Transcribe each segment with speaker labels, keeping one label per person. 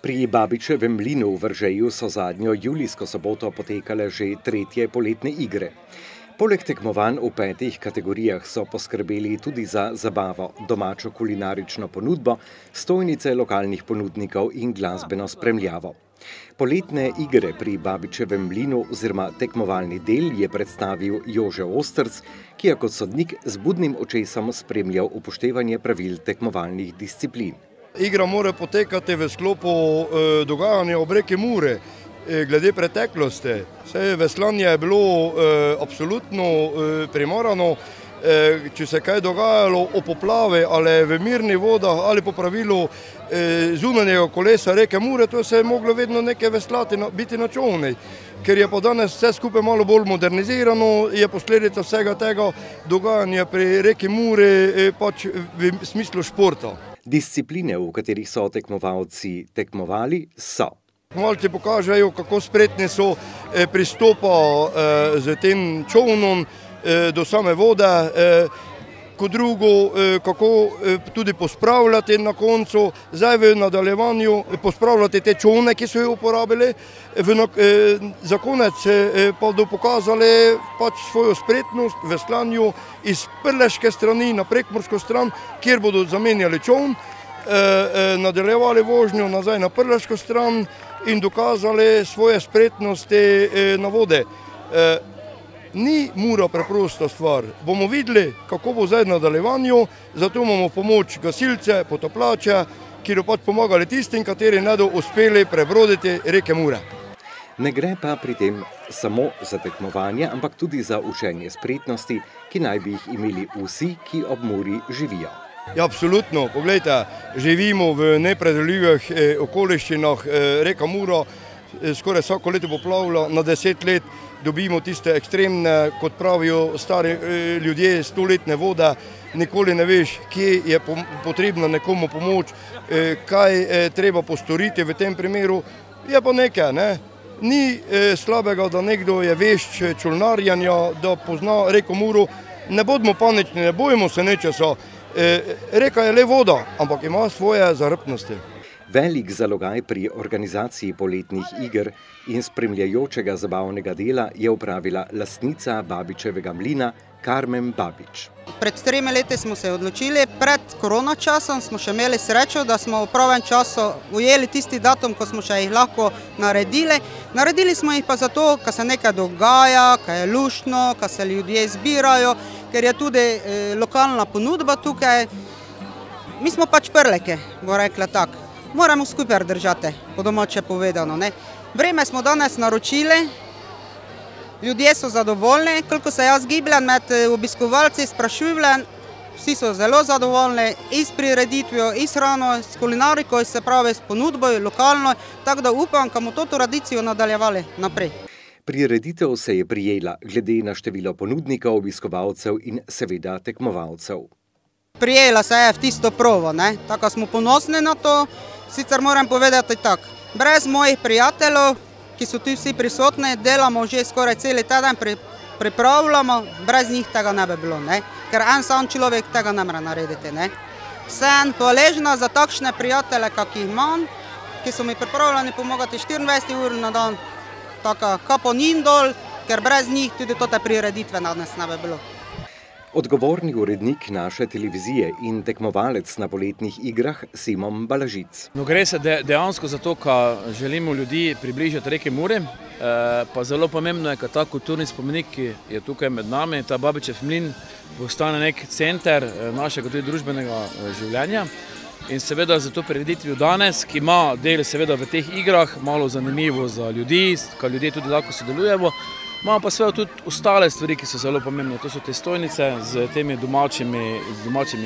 Speaker 1: Pri Babičevem mlinu v Veržeju so zadnjo julijsko soboto potekale že tretje poletne igre. Poleg tekmovanj v 5 kategorijah so poskrbeli tudi za zabavo, domačo kulinarično ponudbo, stojnice lokalnih ponudnikov in glasbeno spremljavo. Poletne igre pri Babičevem mlinu oziroma tekmovalni del je predstavil Jože Ostrc, ki je kot sodnik z budnim očesom spremljal upoštevanje pravil tekmovalnih disciplin.
Speaker 2: Igra mora potekati v sklopu dogajanja ob reki Mure. Glede preteklosti, veslanje je bilo absolutno primorano, če se kaj dogajalo o poplavi ali v mirnih vodah ali po pravilu zunanjega kolesa reke Mure, to se je moglo vedno nekaj veslati, biti na čolni. Ker je pa danes vse skupaj malo bolj modernizirano, je posledica vsega tega dogajanja pri reki Mure pač v smislu športa.
Speaker 1: Discipline, v katerih so tekmovalci tekmovali, so.
Speaker 2: Tekmovalci pokažejo, kako spretni so pristopa z tem čolnom do same vode, kot drugo, kako tudi pospravljati na koncu, zdaj v nadaljevanju pospravljati te čolne, ki so jo uporabili, za konec pa do pokazali pač svojo spretnost v veslanju iz prleške strani na prekmursko stran, kjer bodo zamenjali čoln, nadaljevali vožnjo nazaj na prleško stran in dokazali svoje spretnosti na vode. Ni Mura preprosta stvar. Bomo videli, kako bo zdaj v nadaljevanju, zato imamo pomoč gasilce, potapljače, ki bodo pač pomagali tistim, kateri ne bodo uspeli prebroditi reke Mure.
Speaker 1: Ne gre pa pri tem samo za tekmovanje, ampak tudi za učenje spretnosti, ki naj bi jih imeli vsi, ki ob Muri živijo.
Speaker 2: Ja, absolutno. Poglejte, živimo v nepredvidljivih okoliščinah. Reka Mura skoraj vsako leto poplavlja, na 10 let dobimo tiste ekstremne, kot pravijo stari ljudje, 100-letne vode. Nikoli ne veš, kje je potrebna nekomu pomoč, kaj treba postoriti v tem primeru. Je pa nekaj, ne? Ni slabega, da nekdo je vešč čolnarjenja, da pozna reko Muro. Ne bodimo panični, ne bojimo se nečesa. Reka je le voda, ampak ima svoje zahrbtnosti.
Speaker 1: Velik zalogaj pri organizaciji poletnih iger in spremljajočega zabavnega dela je opravila lastnica Babičevega mlina Karmen Babič.
Speaker 3: Pred 3 leti smo se odločili, pred korona časom smo še imeli srečo, da smo v pravem času ujeli tisti datum, ko smo še jih lahko naredili. Naredili smo jih pa zato, ker se nekaj dogaja, ker je luštno, ker se ljudje zbirajo, ker je tudi lokalna ponudba tukaj. Mi smo pač prleke, bo rekla tako. Moramo skupaj držati, po domače povedano. Vreme smo danes naročili, ljudje so zadovoljni, koliko se jaz gibljem med obiskovalci, sprašujem, vsi so zelo zadovoljni in s prireditvijo, in s hrano, s kulinariko, se pravi s ponudbo, lokalno, tako da upam, da bomo to tradicijo nadaljevali naprej.
Speaker 1: Prireditev se je prijela glede na število ponudnikov, obiskovalcev in seveda tekmovalcev.
Speaker 3: Prijela se je v tisto provo, tako smo ponosni na to, sicer moram povedati tako, brez mojih prijateljev, ki so tu vsi prisotni, delamo že skoraj celi teden, pripravljamo, brez njih tega ne bi bilo, ker en sam človek tega ne more narediti. Sem hvaležna za takšne prijatelje, kak jih imam, ki so mi pripravljeni pomagati 24 ur na dan, tako kapo njim dol, ker brez njih tudi tote prireditve danes ne bi bilo.
Speaker 1: Odgovorni urednik naše televizije in tekmovalec na poletnih igrah Simon Balažic.
Speaker 4: Gre se dejansko za to, ker želimo ljudi približati reke Mure, pa zelo pomembno je, ker ta kulturni spomenik, ki je tukaj med nami, ta Babičev mlin, postane nek center našega tudi družbenega življenja. In seveda za to prireditvijo danes, ki ima del seveda v teh igrah, malo zanimivo za ljudi, ker ljudje tudi lahko sodelujemo, imamo pa seveda tudi ostale stvari, ki so zelo pomembne. To so te stojnice z temi domačimi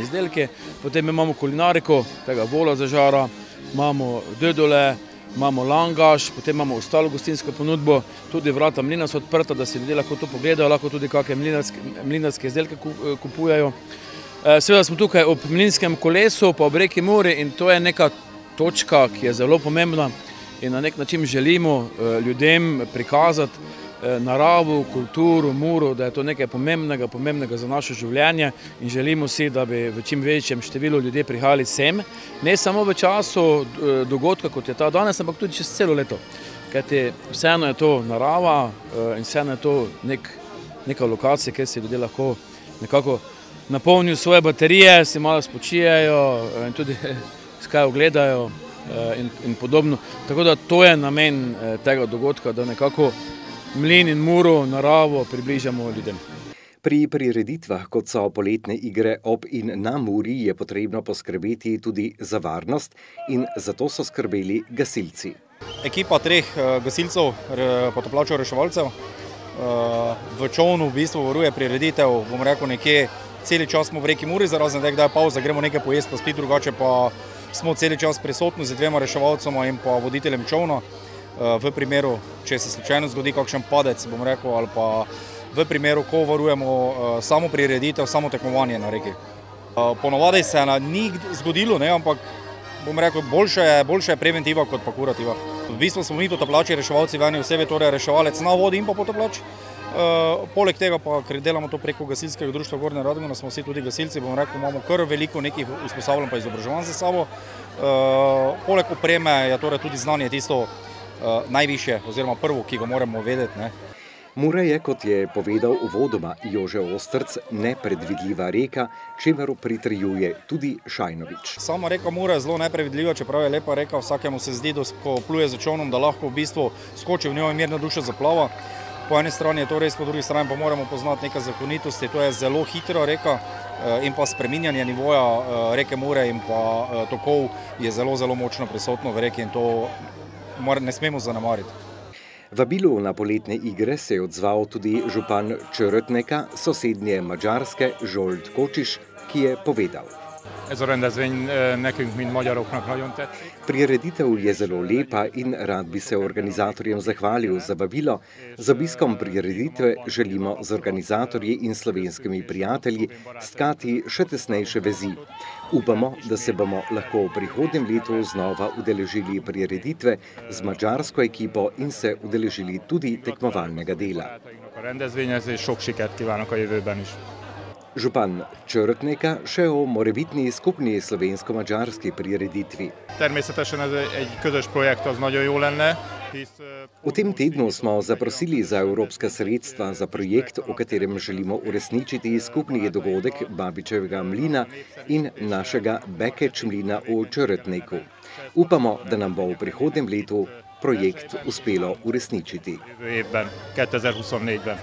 Speaker 4: izdelki, potem imamo kulinariko, tega vola za žara, imamo dödole, imamo langaš, potem imamo ostalo gostinsko ponudbo, tudi vrata mlina so odprta, da si ljudje lahko to pogledajo, lahko tudi kakšne mlinarske izdelke kupujajo. Seveda smo tukaj ob mlinskem kolesu, pa ob reki Muri in to je neka točka, ki je zelo pomembna in na nek način želimo ljudem prikazati naravo, kulturo, Muro, da je to nekaj pomembnega za naše življenje in želimo si, da bi v čim večjem številu ljudje prihajali sem, ne samo v času dogodka, kot je ta danes, ampak tudi čez celo leto. Kajti vseeno je to narava in vseeno je to neka lokacija, kjer si ljudje lahko nekako napolnijo svoje baterije, si malo spočijajo in tudi kaj ogledajo in podobno. Tako da to je namen tega dogodka, da nekako Mlin in Muro, naravo približamo ljudem.
Speaker 1: Pri prireditvah, kot so poletne igre ob in na Muri, je potrebno poskrbeti tudi za varnost in zato so skrbeli gasilci.
Speaker 5: Ekipa 3 gasilcev, potapljačev, reševalcev v čovnu v bistvu varuje prireditev, bom rekel, nekje celi čas smo v reki Muri, razen tega, da je pauza, gremo nekaj pojesti, pa spet drugače pa smo celi čas prisotni z 2 reševalcema in pa voditeljem čovna. V primeru, če se slučajno zgodi kakšen padec, bom rekel, ali pa v primeru, ko varujemo samo prireditev, samo tekmovanje na reki. Ponovadi se ni zgodilo, ampak bom rekel, boljša je preventiva kot pa kurativa. V bistvu smo mi potapljači, reševalci v eni osebi, torej reševalec na vodi in pa potapljač. Poleg tega pa, ker delamo to preko gasilskega društva Gornja Radgona, smo vsi tudi gasilci, bom rekel, imamo kar veliko nekih usposabljanj pa izobraževanj za sabo. Poleg opreme je torej tudi znanje tisto najvišje oziroma prvo, ki ga moramo vedeti.
Speaker 1: Mura je, kot je povedal uvodoma Jože Ostrc, nepredvidljiva reka, čemer pritrjuje tudi Šajnovič.
Speaker 5: Sama reka Mura je zelo nepredvidljiva, čeprav je lepa reka, vsakemu se zdi, ko pluje z čovnom, da lahko v bistvu skoči v njo in mirna duša zaplava. Po eni strani je to res, po drugi strani pa moramo poznati nekaj zakonitosti, to je zelo hitra reka in pa spreminjanje nivoja reke Mure in pa tokov je zelo močno prisotno v reki in to ne smemo zanemariti.
Speaker 1: Vabilu na poletne igre se je odzval tudi župan Csörötneka, sosednje Madžarske, Zsolt Kocsis, ki je povedal.
Speaker 6: Ez a rendezvény nekünk, mint magyaroknak nagyon tetszik.
Speaker 1: Prireditev je zelo lepa in rad bi se organizatorjem zahvalil za vabilo. Z obiskom prireditve želimo z organizatorji in slovenskimi prijatelji stkati še tesnejše vezi. Upamo, da se bomo lahko v prihodnjem letu znova udeležili prireditve z madžarsko ekipo in se udeležili tudi tekmovalnega dela.
Speaker 6: A rendezvényezés, sok sikert kívánok a jövőben is.
Speaker 1: Župan Csörötneka še o morebitni skupni slovensko-madžarski prireditvi.
Speaker 6: Természetesen ez egy közös projekt, az nagyon jó lenne.
Speaker 1: V tem tednu smo zaprosili za evropska sredstva za projekt, v katerem želimo uresničiti skupni dogodek Babičevega mlina in našega Bekeč mlina v Csörötneku. Upamo, da nam bo v prihodnjem letu projekt uspelo uresničiti.
Speaker 6: Évben, 2024-ben.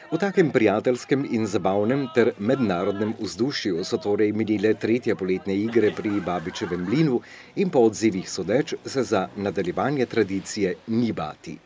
Speaker 1: V takem prijateljskem in zabavnem ter mednarodnem vzdušju so torej minile 3. poletne igre pri Babičevem mlinu in po odzivih sodeč se za nadaljevanje tradicije ni bati.